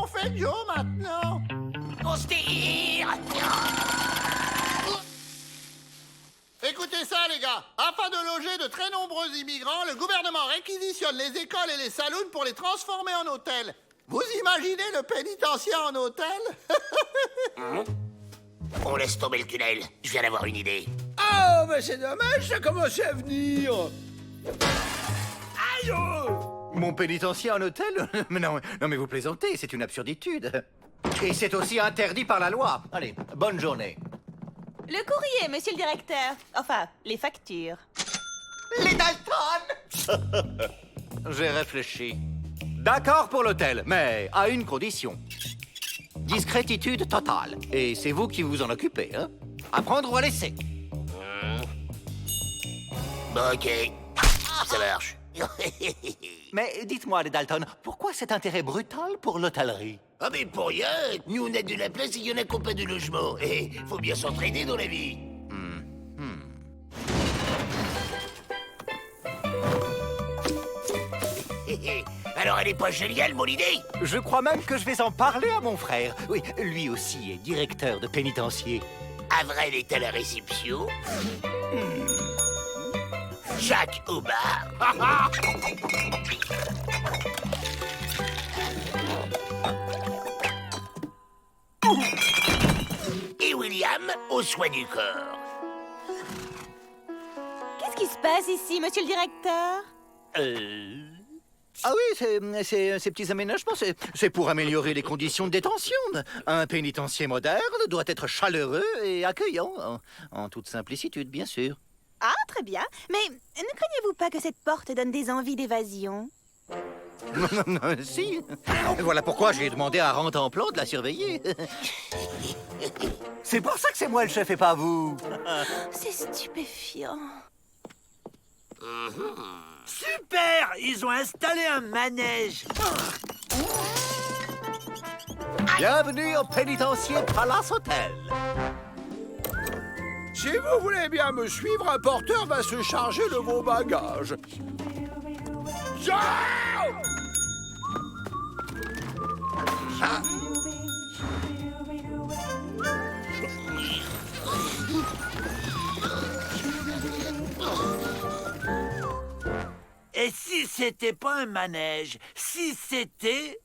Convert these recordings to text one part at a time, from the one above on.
qu'on fait, Joe, maintenant? On se tire. Écoutez ça, les gars. Afin de loger de très nombreux immigrants, le gouvernement réquisitionne les écoles et les saloons pour les transformer en hôtels. Vous imaginez le pénitencier en hôtel? On laisse tomber le tunnel. Je viens d'avoir une idée. Oh, mais c'est dommage, ça commençait à venir. Aïe oh. Mon pénitencier en hôtel? Non, mais vous plaisantez, c'est une absurditude. Et c'est aussi interdit par la loi. Allez, bonne journée. Le courrier, monsieur le directeur. Enfin, les factures. Les Dalton! J'ai réfléchi. D'accord pour l'hôtel, mais à une condition. Discrétitude totale. Et c'est vous qui vous en occupez, hein? À prendre ou à laisser. Bon, ok. Ça marche. Mais dites-moi, les Dalton, pourquoi cet intérêt brutal pour l'hôtellerie? Ah mais pour rien. Nous on a de la place et il y en a qui n'ont pas de logement. Et faut bien s'entraider dans la vie. Alors elle est pas géniale mon idée? Je crois même que je vais en parler à mon frère. Oui, lui aussi est directeur de pénitencier. Avril est à la réception. Jacques au bar. Et William aux soins du corps. Qu'est-ce qui se passe ici, monsieur le directeur? Ah oui, ces petits aménagements, c'est pour améliorer les conditions de détention. Un pénitencier moderne doit être chaleureux et accueillant, en toute simplicitude, bien sûr. Ah, très bien. Mais ne craignez-vous pas que cette porte donne des envies d'évasion? Si. Voilà pourquoi j'ai demandé à Rantanplan de la surveiller. C'est pour ça que c'est moi le chef et pas vous. C'est stupéfiant. Super, ils ont installé un manège. Bienvenue au pénitencier Palace Hotel. Si vous voulez bien me suivre, un porteur va se charger de vos bagages. Ciao! Et si c'était pas un manège, si c'était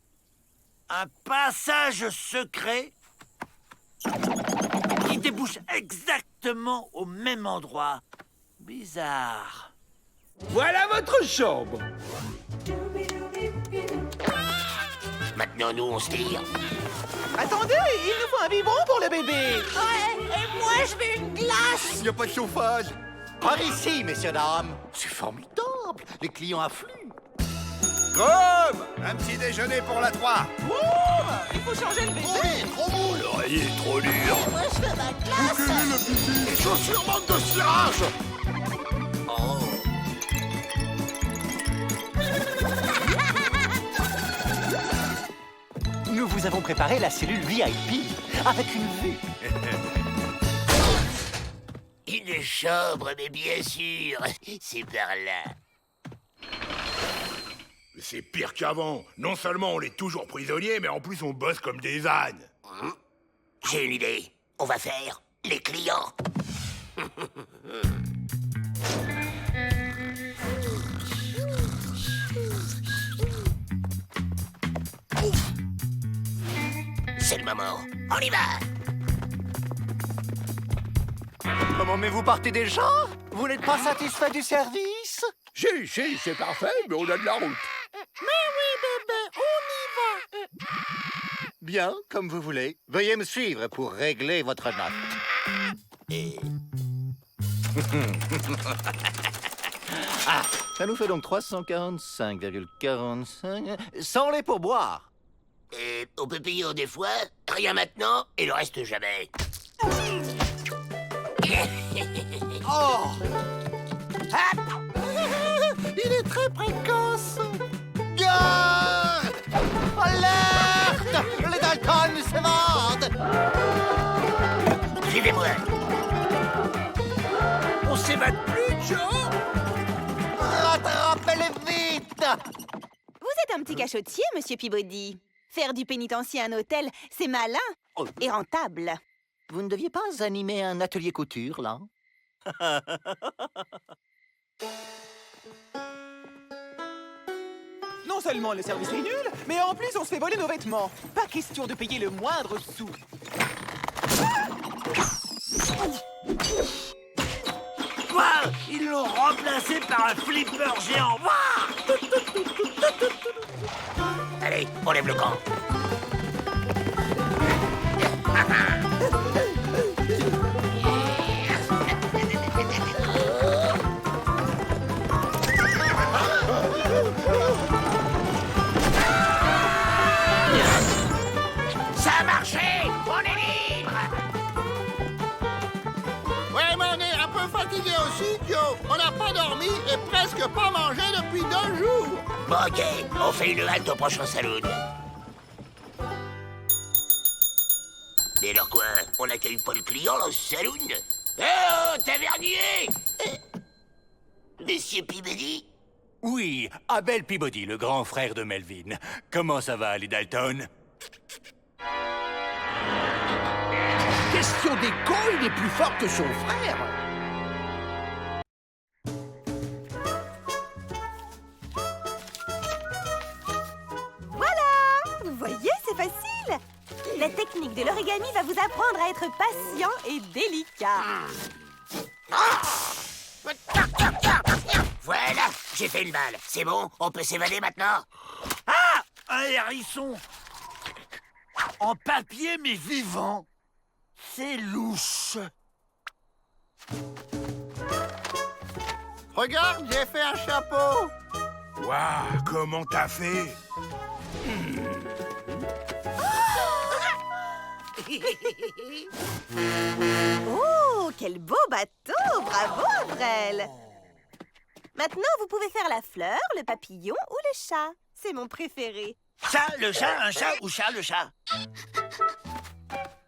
un passage secret qui débouche exactement au même endroit. Bizarre. Voilà votre chambre. Maintenant nous on se tire. Attendez, il nous faut un biberon pour le bébé. Ouais, et moi, je veux une glace. Il n'y a pas de chauffage. Par ici, messieurs, dames. C'est formidable. Les clients affluent. Comme un petit déjeuner pour la 3. Il faut changer le bébé. Il est trop dur. Moi, je veux ma glace. Les chaussures manquent de cirage. Nous vous avons préparé la cellule VIP avec une vue. Une chambre, mais bien sûr. C'est par là. C'est pire qu'avant. Non seulement on est toujours prisonniers, mais en plus on bosse comme des ânes. J'ai une idée. On va faire les clients. C'est le moment. On y va. Comment, mais vous partez déjà? Vous n'êtes pas satisfait du service? Si, c'est parfait, mais on a de la route. Mais oui, bébé, on y va. Bien, comme vous voulez. Veuillez me suivre pour régler votre note. Ah, ça nous fait donc 345,45 sans les pourboires. On peut payer en des fois, rien maintenant, et le reste jamais. Oh! Il est très précoce. Gare! Alerte! Les Dalton s'évadent! Suivez-moi. On s'évade plus, Joe. Rattrapez-les vite! Vous êtes un petit cachotier, monsieur Peabody. Faire du pénitencier un hôtel, c'est malin et rentable. Vous ne deviez pas animer un atelier couture, là? Non seulement le service est nul, mais en plus on se fait voler nos vêtements. Pas question de payer le moindre sou. Quoi? Ils l'ont remplacé par un flipper géant. Wouah! Allez, on lève le camp. Ça a marché! On est libre! Ouais, mais on est un peu fatigué aussi, Joe. On n'a pas dormi et presque pas mangé depuis 2 jours. Bon, ok, on fait une halte au prochain saloon. Mais alors quoi? On n'accueille pas le client dans ce saloon? Eh oh, tavernier! Monsieur Peabody? Oui, Abel Peabody, le grand frère de Melvin. Comment ça va, les Dalton? Question d'écho, il est plus fort que son frère. Voilà! Vous voyez, c'est facile. La technique de l'origami va vous apprendre à être patient et délicat. Voilà, j'ai fait une balle. C'est bon, on peut s'évader maintenant? Ah! Un hérisson! En papier, mais vivant! C'est louche! Regarde, j'ai fait un chapeau. Waouh, comment t'as fait? Oh, quel beau bateau! Bravo, Avrel! Maintenant, vous pouvez faire la fleur, le papillon ou le chat. C'est mon préféré. Chat, le chat, un chat ou chat, le chat?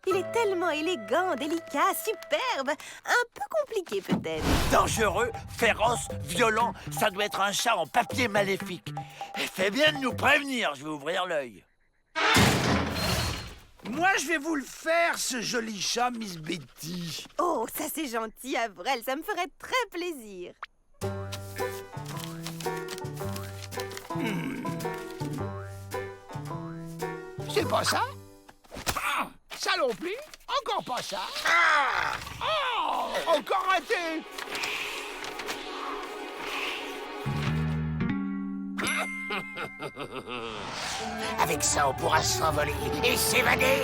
Il est tellement élégant, délicat, superbe. Un peu compliqué, peut-être. Dangereux, féroce, violent, ça doit être un chat en papier maléfique. Fais bien de nous prévenir, je vais ouvrir l'œil. Moi, je vais vous le faire, ce joli chat, Miss Betty. Oh, ça c'est gentil, Avrel. Ça me ferait très plaisir. C'est pas ça? Ah, ça non plus? Encore pas ça? Oh, encore raté! Avec ça, on pourra s'envoler et s'évader.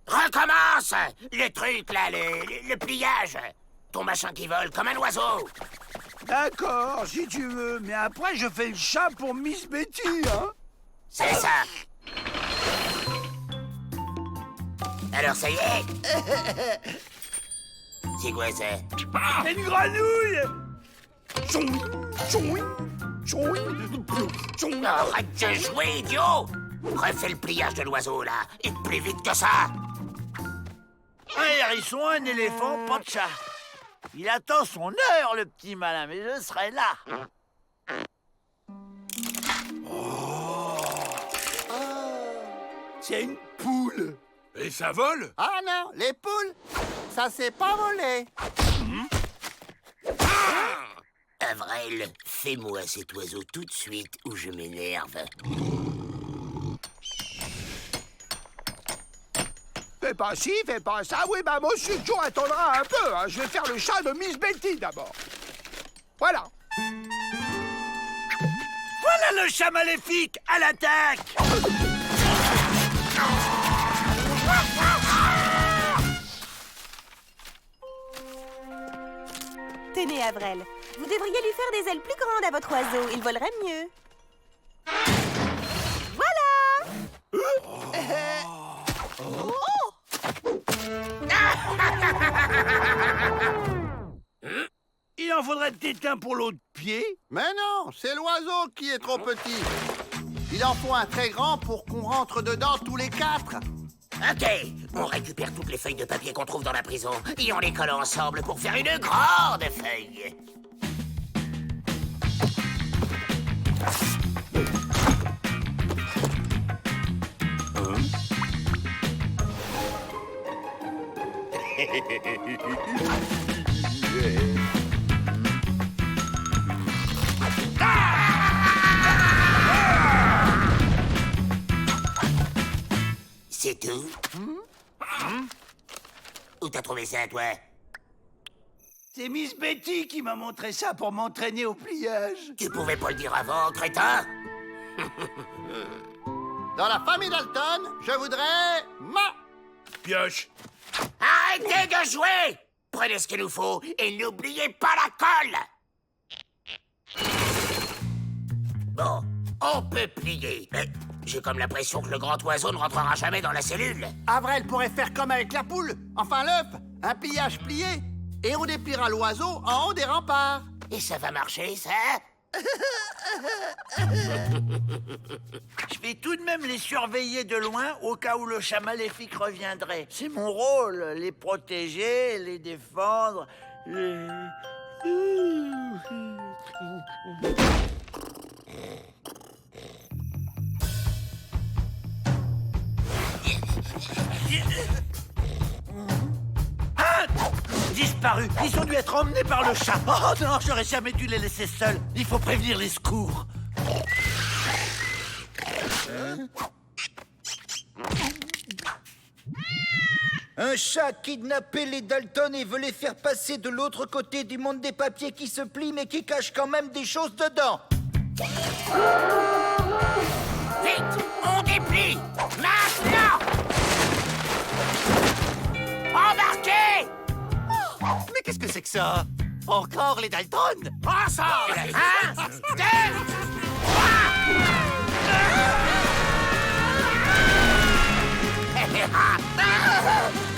Recommence! Le truc, là, le pliage. Ton machin qui vole comme un oiseau. D'accord, si tu veux, mais après, je fais le chat pour Miss Betty, hein? C'est ça. Alors, ça y est. C'est quoi ça? C'est une grenouille! Arrête de jouer, idiot! Refais le pliage de l'oiseau, là, et plus vite que ça! Un hérisson, un éléphant, pas de chat. Il attend son heure, le petit malin, mais je serai là. C'est une poule. Et ça vole? Ah non, les poules, ça s'est pas volé. Avrel, fais-moi cet oiseau tout de suite ou je m'énerve. Fais pas ci, fais pas ça. Oui, bah, monsieur Joe attendra un peu. Hein. Je vais faire le chat de Miss Betty d'abord. Voilà. Voilà le chat maléfique, à l'attaque! Tenez, Avrel. Vous devriez lui faire des ailes plus grandes à votre oiseau. Il volerait mieux. Voilà! Il en faudrait peut-être un pour l'autre pied. Mais non, c'est l'oiseau qui est trop petit. Il en faut un très grand pour qu'on rentre dedans tous les 4. Ok, on récupère toutes les feuilles de papier qu'on trouve dans la prison et on les colle ensemble pour faire une grande feuille. C'est tout? Où t'as trouvé ça, toi? C'est Miss Betty qui m'a montré ça pour m'entraîner au pliage. Tu pouvais pas le dire avant, crétin? Dans la famille Dalton, je voudrais ma... Pioche. Arrêtez de jouer! Prenez ce qu'il nous faut et n'oubliez pas la colle! Bon, on peut plier. Mais j'ai comme l'impression que le grand oiseau ne rentrera jamais dans la cellule. Avril pourrait faire comme avec la poule, enfin l'œuf, un pliage plié, et on dépliera l'oiseau en haut des remparts. Et ça va marcher, ça? Je vais tout de même les surveiller de loin au cas où le chat maléfique reviendrait. C'est mon rôle, les protéger, les défendre. Ah! Disparu. Ils ont dû être emmenés par le chat. Oh non, j'aurais jamais dû les laisser seuls. Il faut prévenir les secours. Un chat kidnappé les Dalton et veut les faire passer de l'autre côté du monde des papiers qui se plient mais qui cache quand même des choses dedans. Vite, on déplie! Maintenant! Embarquez! Mais qu'est-ce que c'est que ça? Encore les Dalton? Ensemble! 1, 2, 3!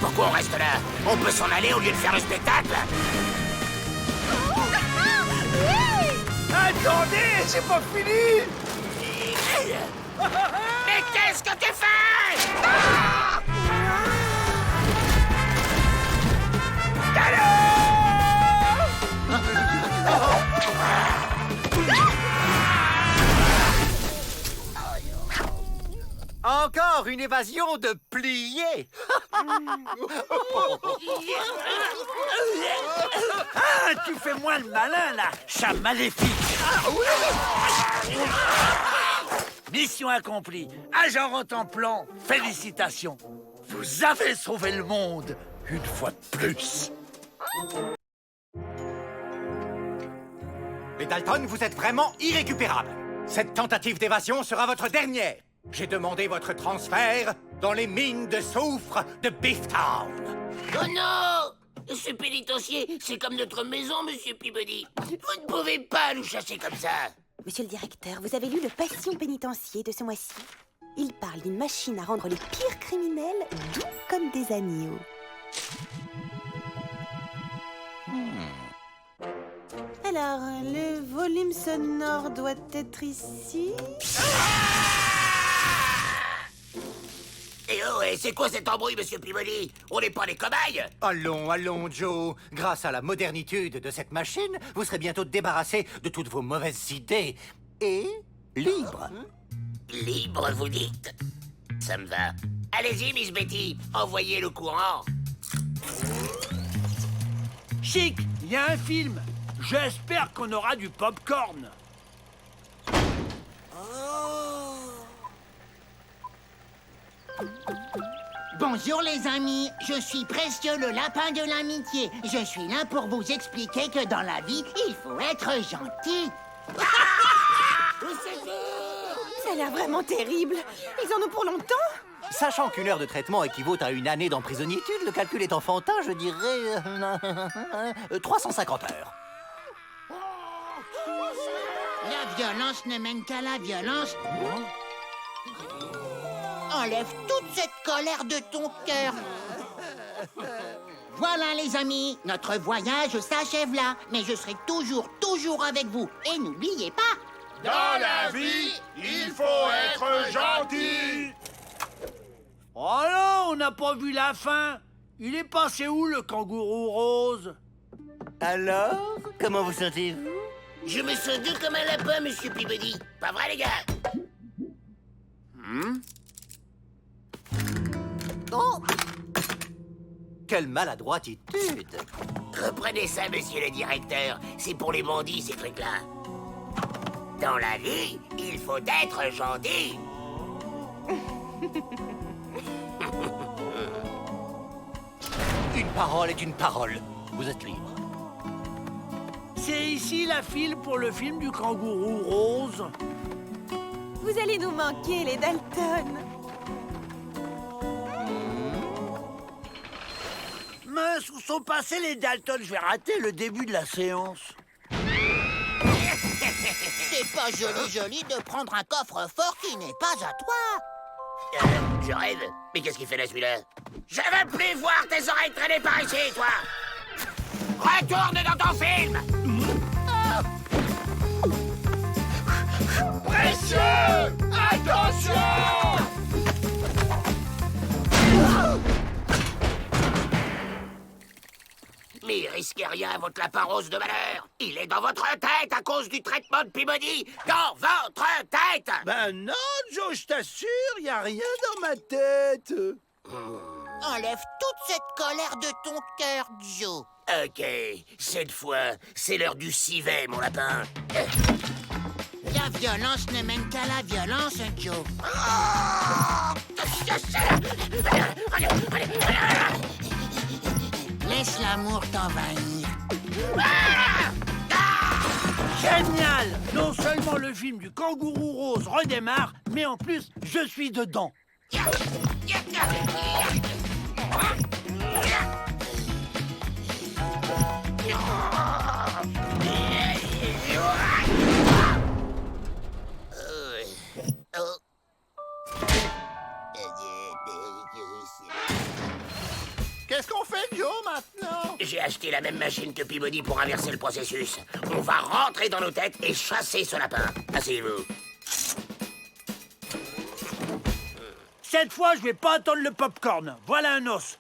Pourquoi on reste là? On peut s'en aller au lieu de faire le spectacle? Attendez, c'est pas fini! Mais qu'est-ce que tu fais? Encore une évasion de pliés. Ah, tu fais moins le malin, là, chat maléfique. Mission accomplie. Agent Rotenplan, félicitations. Vous avez sauvé le monde, une fois de plus. Les Dalton, vous êtes vraiment irrécupérables. Cette tentative d'évasion sera votre dernière. J'ai demandé votre transfert dans les mines de soufre de Beeftown. Oh non! Ce pénitencier, c'est comme notre maison, monsieur Peabody. Vous ne pouvez pas nous chasser comme ça. Monsieur le directeur, vous avez lu le Passion pénitencier de ce mois-ci? Il parle d'une machine à rendre les pires criminels doux comme des agneaux. Alors, le volume sonore doit être ici. Et c'est quoi cet embrouille, monsieur Peabody? On n'est pas des cobayes? Allons, Joe. Grâce à la modernitude de cette machine, vous serez bientôt débarrassé de toutes vos mauvaises idées. Et libre. Libre, vous dites? Ça me va. Allez-y, Miss Betty. Envoyez le courant. Chic, il y a un film. J'espère qu'on aura du pop-corn. Bonjour les amis, je suis Précieux le lapin de l'amitié. Je suis là pour vous expliquer que dans la vie, il faut être gentil. Ça a l'air vraiment terrible. Ils en ont pour longtemps. Sachant qu'une heure de traitement équivaut à une année d'emprisonniture, le calcul est enfantin, je dirais 350 heures. La violence ne mène qu'à la violence. Enlève toute cette colère de ton cœur. Voilà les amis, notre voyage s'achève là. Mais je serai toujours avec vous. Et n'oubliez pas... Dans la vie, il faut être gentil. Oh non, on n'a pas vu la fin. Il est passé où, le kangourou rose? Alors, comment vous sentez-vous? Je me sens doux comme un lapin, monsieur Peabody. Pas vrai, les gars? Oh! Quelle maladroititude! Reprenez ça, monsieur le directeur. C'est pour les bandits, ces trucs-là. Dans la vie, il faut être gentil. Une parole est une parole. Vous êtes libre. C'est ici la file pour le film du kangourou rose. Vous allez nous manquer, les Dalton. Mince, où sont passés les Dalton? Je vais rater le début de la séance. C'est pas joli de prendre un coffre-fort qui n'est pas à toi. Je rêve. Mais qu'est-ce qu'il fait là, celui-là? Je veux plus voir tes oreilles traîner par ici, toi! Retourne dans ton film! Précieux! Attention! Mais risquez rien à votre lapin rose de malheur! Il est dans votre tête à cause du traitement de Peabody! Dans votre tête! Ben non, Joe, je t'assure, y a rien dans ma tête. Enlève toute cette colère de ton cœur, Joe. Ok, cette fois, c'est l'heure du civet, mon lapin. La violence ne mène qu'à la violence, Joe. Laisse l'amour t'envahir. Génial! Non seulement le film du kangourou rose redémarre, mais en plus, je suis dedans. Qu'est-ce qu'on fait, Joe, maintenant? J'ai acheté la même machine que Peabody pour inverser le processus. On va rentrer dans nos têtes et chasser ce lapin. Asseyez-vous. Cette fois, je vais pas attendre le popcorn. Voilà un os.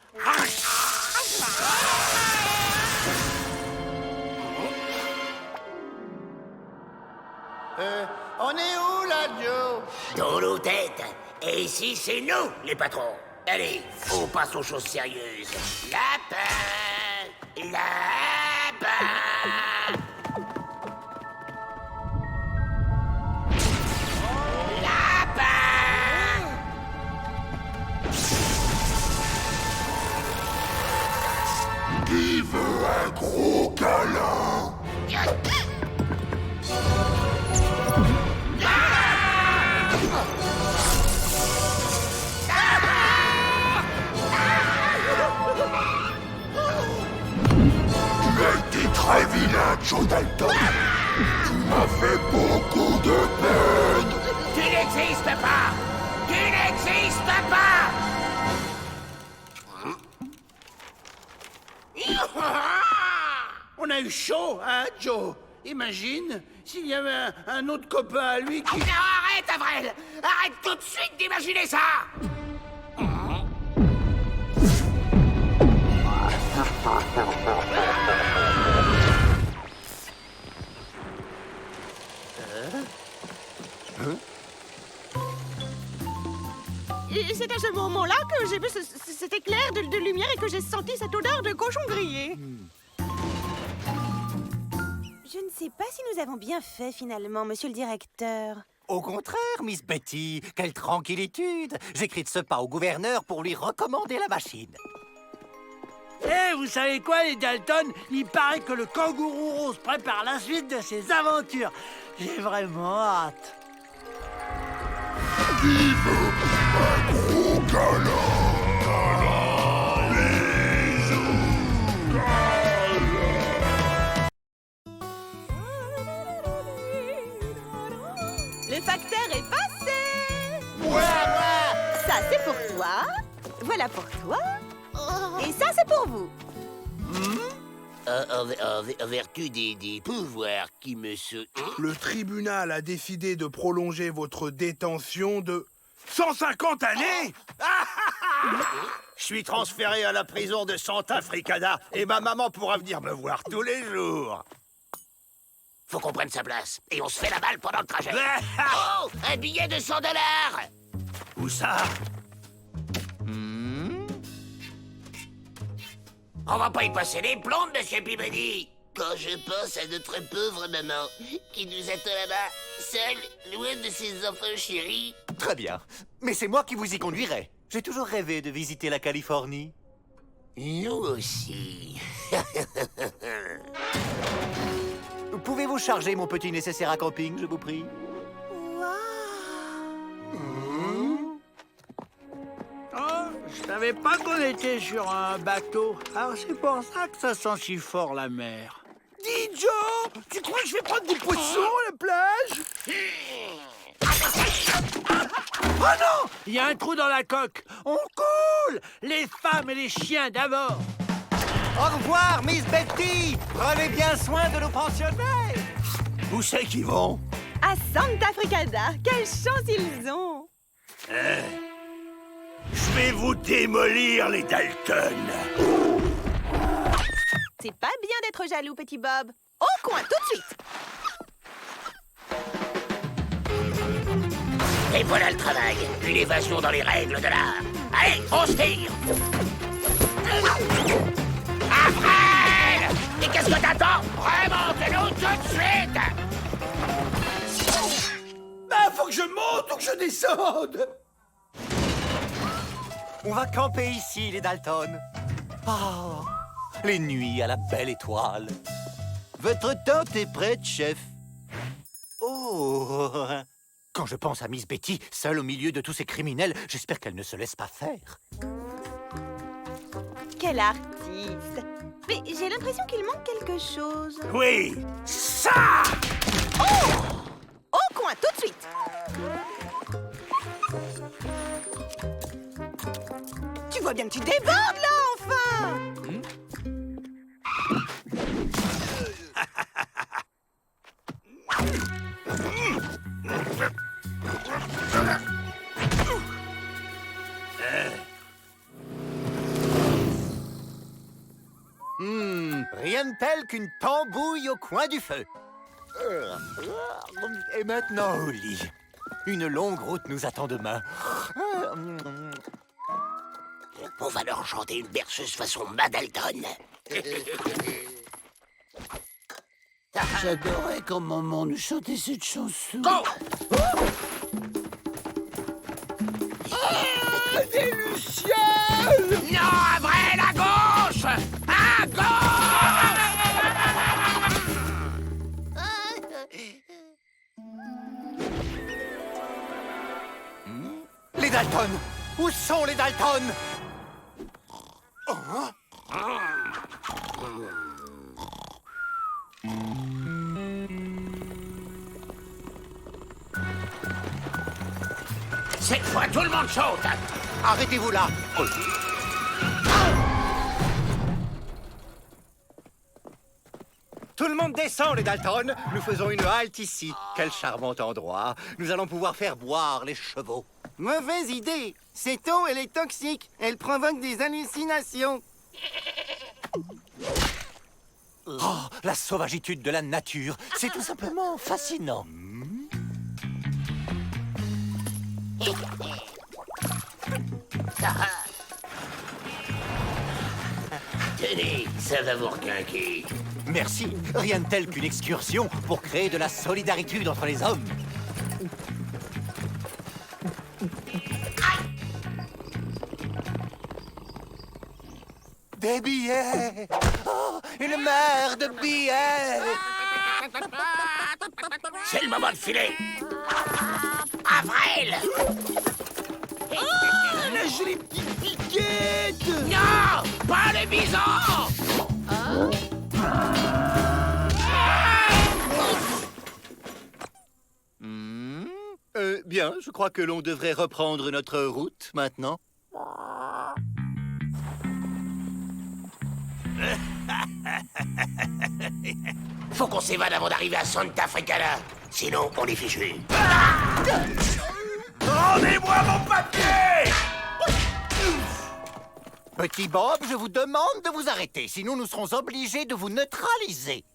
On est où, là, Joe? Dans nos têtes. Et ici, c'est nous, les patrons. Allez, on passe aux choses sérieuses. Lapin! Lapin! Lapin! Qui veut un gros câlin? Très vilain, Joe Dalton. Tu m'as fait beaucoup de peine. Tu n'existes pas! Tu n'existes pas! On a eu chaud, hein, Joe? Imagine s'il y avait un autre copain à lui qui... Non, arrête, Avril! Arrête tout de suite d'imaginer ça! Et c'est à ce moment-là que j'ai vu cet éclair de lumière et que j'ai senti cette odeur de cochon grillé. Je ne sais pas si nous avons bien fait, finalement, monsieur le directeur. Au contraire, Miss Betty, quelle tranquillitude! J'écris de ce pas au gouverneur pour lui recommander la machine. Eh, vous savez quoi, les Dalton? Il paraît que le kangourou rose prépare la suite de ses aventures. J'ai vraiment hâte. Qui veut un gros câlin? Le facteur est passé. Voilà. Ça, c'est pour toi. Voilà pour toi. Et ça, c'est pour vous. En vertu des pouvoirs qui me se... Le tribunal a décidé de prolonger votre détention de 150 années. Je suis transféré à la prison de Santa Fricada et ma maman pourra venir me voir tous les jours. Faut qu'on prenne sa place. Et on se fait la balle pendant le trajet. Oh, un billet de $100. Où ça? On va pas y passer les plombs, monsieur Peabody. Quand je pense à notre pauvre maman, qui nous attend là-bas, seule, loin de ses enfants chéris. Très bien. Mais c'est moi qui vous y conduirai. J'ai toujours rêvé de visiter la Californie. Nous aussi. Pouvez-vous charger mon petit nécessaire à camping, je vous prie? Oh, je savais pas qu'on était sur un bateau. Alors c'est pour ça que ça sent si fort la mer. Dis, Joe, tu crois que je vais prendre des poissons à la plage? Oh non! Il y a un trou dans la coque. On coule! Les femmes et les chiens d'abord. Au revoir, Miss Betty. Prenez bien soin de nos pensionnaires. Où c'est qu'ils vont? À Santa Fricada. Quelle chance ils ont! Je vais vous démolir, les Dalton. C'est pas bien d'être jaloux, petit Bob. Au coin, tout de suite! Et voilà le travail. Une évasion dans les règles de l'art. Allez, on se tire. Alfred! Et qu'est-ce que t'attends? Remonte-nous tout de suite! Bah, faut que je monte ou que je descende. On va camper ici, les Dalton. Ah, les nuits à la belle étoile. Votre tente est prête, chef. Oh, quand je pense à Miss Betty, seule au milieu de tous ces criminels, j'espère qu'elle ne se laisse pas faire. Quel artiste! Mais j'ai l'impression qu'il manque quelque chose. Oui, ça! Au coin, tout de suite! Tu vois bien que tu débordes, là, enfin! Rien de tel qu'une tambouille au coin du feu. Et maintenant au lit. Une longue route nous attend demain. On va leur chanter une berceuse façon Madalton. J'adorais quand maman nous chantait cette chanson. Go! Des lucioles! Non, Avril, à gauche! À gauche! Les Dalton! Où sont les Dalton? Cette fois, tout le monde saute! Arrêtez-vous là! Tout le monde descend, les Dalton. Nous faisons une halte ici. Quel charmant endroit. Nous allons pouvoir faire boire les chevaux. Mauvaise idée. Cette eau, elle est toxique. Elle provoque des hallucinations. Oh, la sauvagitude de la nature. C'est tout simplement fascinant. Tenez, ça va vous requinquer. Merci. Rien de tel qu'une excursion pour créer de la solidarité entre les hommes. Des billets! Oh, une mer de billets! C'est le moment de filer. Avril! La jolie petite piquette! Non! Pas les bisons! Bien, je crois que l'on devrait reprendre notre route maintenant. Faut qu'on s'évade avant d'arriver à Santa Fricada. Sinon, on est fichu. Rendez-moi mon papier! Petit Bob, je vous demande de vous arrêter, sinon nous serons obligés de vous neutraliser.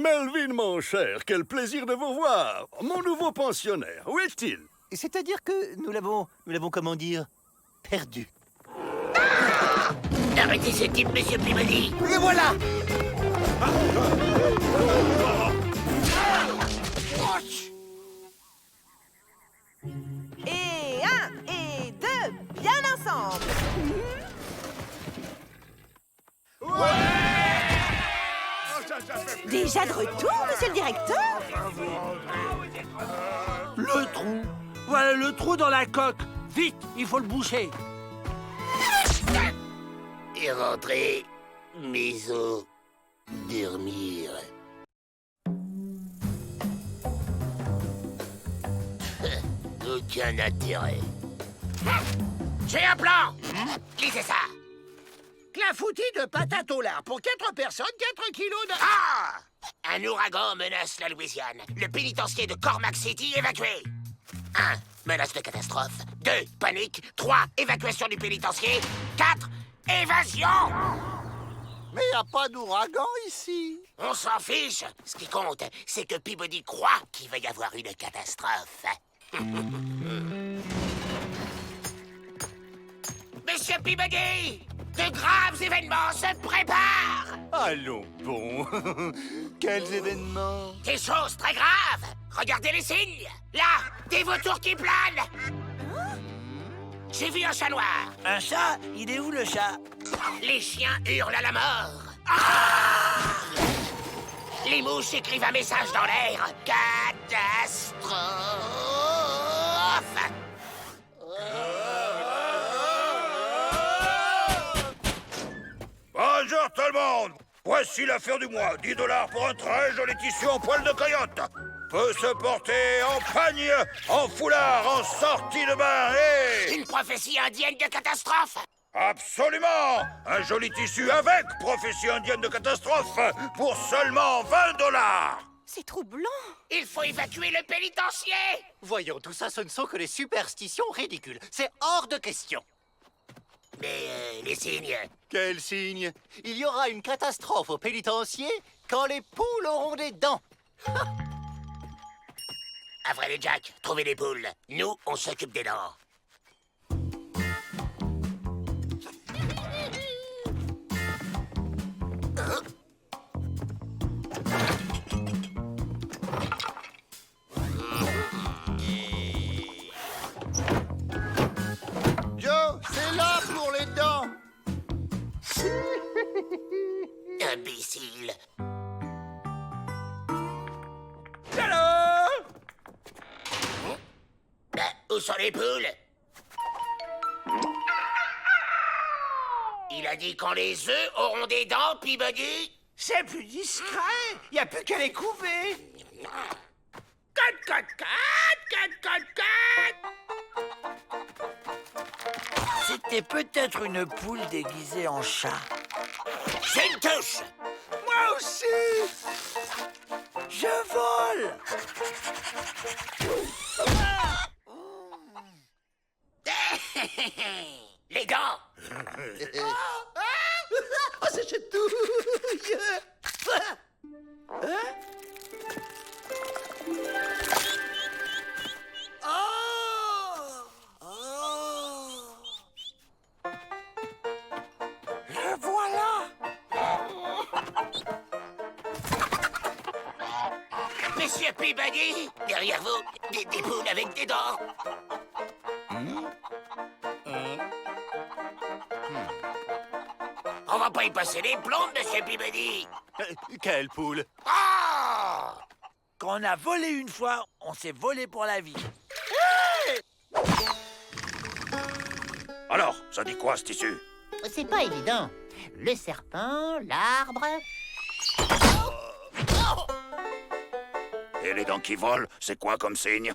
Mais Melvin, mon cher, quel plaisir de vous voir. Mon nouveau pensionnaire, où est-il? C'est-à-dire que nous l'avons, comment dire, perdu. Arrêtez ce type, monsieur Peabody. Le voilà. Et 1 et 2, bien ensemble. Déjà de retour, monsieur le directeur? Le trou. Voilà le trou dans la coque. Vite, il faut le boucher. Et rentrer, mes os, dormir. Aucun intérêt. J'ai un plan. Qui c'est ça? Clafoutis de patates au lard pour 4 personnes, 4 kilos de... Ah! Un ouragan menace la Louisiane. Le pénitencier de Cormac City évacué. 1. Menace de catastrophe. 2. Panique. 3. Évacuation du pénitencier. 4. Évasion! Mais y a pas d'ouragan ici. On s'en fiche. Ce qui compte, c'est que Peabody croit qu'il va y avoir une catastrophe. Monsieur Peabody! De graves événements se préparent! Allons bon. Quels événements? Des choses très graves! Regardez les signes! Là, des vautours qui planent! J'ai vu un chat noir! Un chat? Il est où le chat? Les chiens hurlent à la mort! Ah! Les mouches écrivent un message dans l'air! Catastrophe! Bonjour tout le monde. Voici l'affaire du mois. 10 $ pour un très joli tissu en poil de coyote. Peut se porter en pagne, en foulard, en sortie de bain et... Une prophétie indienne de catastrophe! Absolument. Un joli tissu avec prophétie indienne de catastrophe pour seulement 20 $. C'est troublant. Il faut évacuer le pénitencier! Voyons, tout ça, ce ne sont que des superstitions ridicules. C'est hors de question. Mais les signes... Quel signe? Il y aura une catastrophe au pénitencier quand les poules auront des dents. Avril et Jack, trouvez les poules. Nous, on s'occupe des dents. Joe, c'est là pour les dents. Imbécile. Alors? Où sont les poules? Il a dit quand les œufs auront des dents, Peabody? C'est plus discret. Il n'y a plus qu'à les couver. 4, 4, 4, 4, 4, 4. C'était peut-être une poule déguisée en chat. C'est une touche! Moi aussi. Je vole! Les dents! Oh, c'est chatouille. Hein? Le voilà! Monsieur Peabody, derrière vous, des poules avec des dents. On va pas y passer les plombs, monsieur Peabody. Quelle poule? Ah! Quand on a volé une fois, on s'est volé pour la vie. Alors, ça dit quoi ce tissu? C'est pas évident. Le serpent, l'arbre... Et les dents qui volent, c'est quoi comme signe?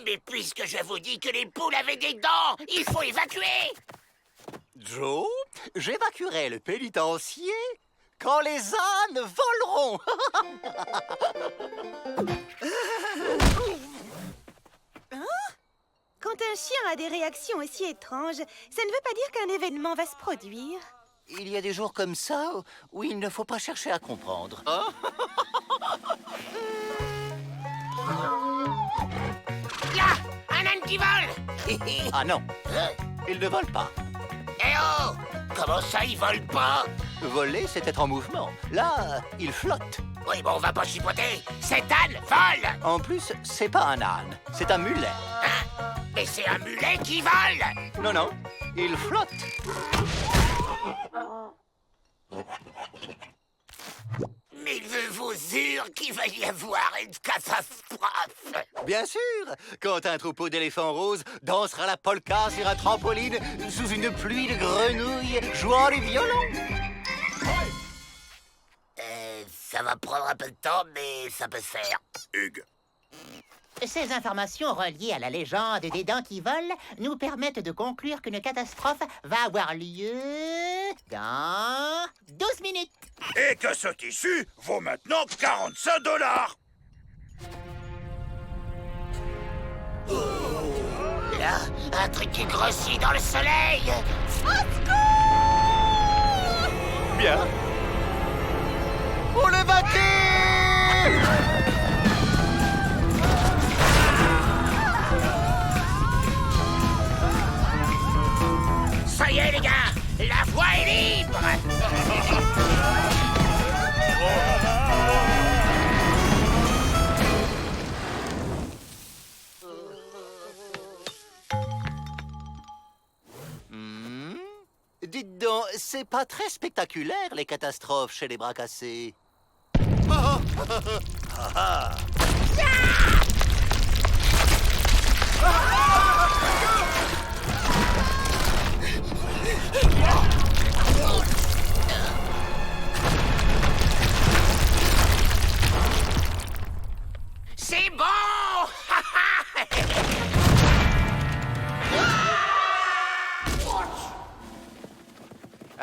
Mais puisque je vous dis que les poules avaient des dents, il faut évacuer. Joe, j'évacuerai le pénitencier quand les ânes voleront. Quand un chien a des réactions aussi étranges, ça ne veut pas dire qu'un événement va se produire. il y a des jours comme ça où il ne faut pas chercher à comprendre. Hein? Là, un âne qui vole. Ah non, il ne vole pas. Eh oh! Comment ça, il vole pas? Voler, c'est être en mouvement. Là, il flotte. Oui, bon, on va pas chipoter. Cet âne vole! En plus, c'est pas un âne, c'est un mulet. Hein? Mais c'est un mulet qui vole! Non, non, il flotte. Mais je vous jure qu'il va y avoir une catastrophe! Bien sûr, quand un troupeau d'éléphants roses dansera la polka sur un trampoline sous une pluie de grenouilles jouant du violon. Ça va prendre un peu de temps, mais ça peut se faire. Hugues. Ces informations reliées à la légende des dents qui volent nous permettent de conclure qu'une catastrophe va avoir lieu dans 12 minutes. Et que ce tissu vaut maintenant 45 $. Là, un truc qui grossit dans le soleil! Bien. On l'évacue! Ça y est, les gars! La voie est libre! Dites donc, c'est pas très spectaculaire, les catastrophes chez les bras cassés. C'est bon!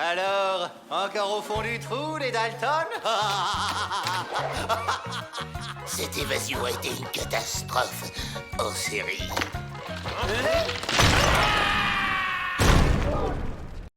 Alors, encore au fond du trou, les Dalton? Cette évasion a été une catastrophe en série.